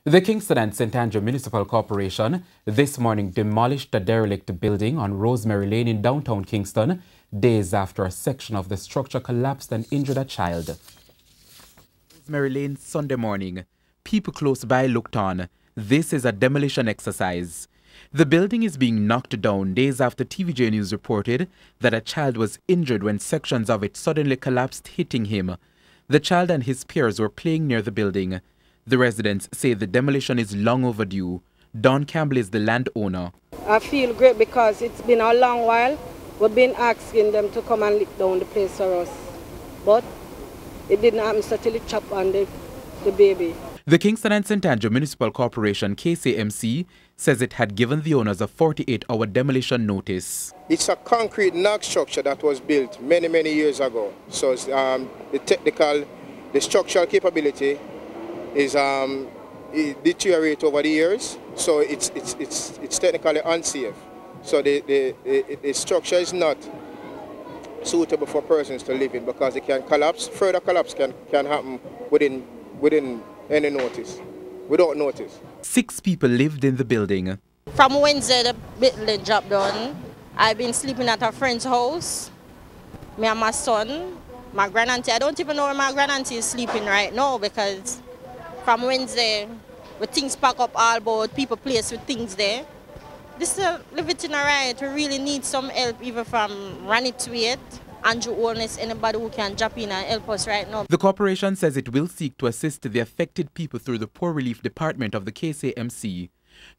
The Kingston and St. Andrew Municipal Corporation this morning demolished a derelict building on Rosemary Lane in downtown Kingston, days after a section of the structure collapsed and injured a child. Rosemary Lane Sunday morning. People close by looked on. This is a demolition exercise. The building is being knocked down days after TVJ News reported that a child was injured when sections of it suddenly collapsed, hitting him. The child and his peers were playing near the building. The residents say the demolition is long overdue. Don Campbell is the landowner. I feel great because it's been a long while. We've been asking them to come and lick down the place for us. But it didn't happen, so till it chopped on the baby. The Kingston and St. Andrew Municipal Corporation, KSMCA, says it had given the owners a 48-hour demolition notice. It's a concrete knock structure that was built many years ago. So the structural capability is it deteriorate over the years, so it's technically unsafe. So the structure is not suitable for persons to live in because it can collapse. Further collapse can happen within any notice, without notice. 6 people lived in the building. From Wednesday the building dropped down. I've been sleeping at a friend's house. Me and my son, my grandaunt. I don't even know where my grandaunt is sleeping right now because from Wednesday, with things pack up all about, people place with things there. This is living right. We really need some help, even from Ranitwait, Andrew Owners, anybody who can jump in and help us right now. The corporation says it will seek to assist the affected people through the Poor Relief Department of the KSMCA.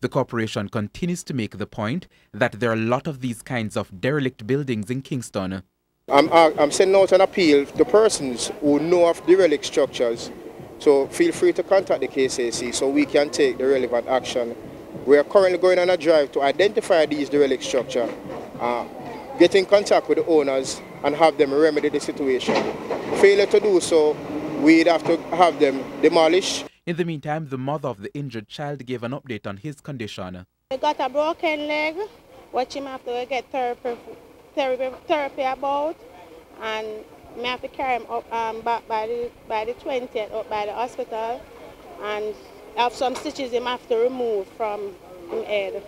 The corporation continues to make the point that there are a lot of these kinds of derelict buildings in Kingston. I'm sending out an appeal to persons who know of derelict structures. So feel free to contact the KSMCA so we can take the relevant action. We are currently going on a drive to identify these derelict structures, get in contact with the owners and have them remedy the situation. Failure to do so, we'd have to have them demolished. In the meantime, the mother of the injured child gave an update on his condition. He got a broken leg, which him have to get therapy about, and I have to carry him up back by the 20th up by the hospital, and have some stitches him have to remove from his head.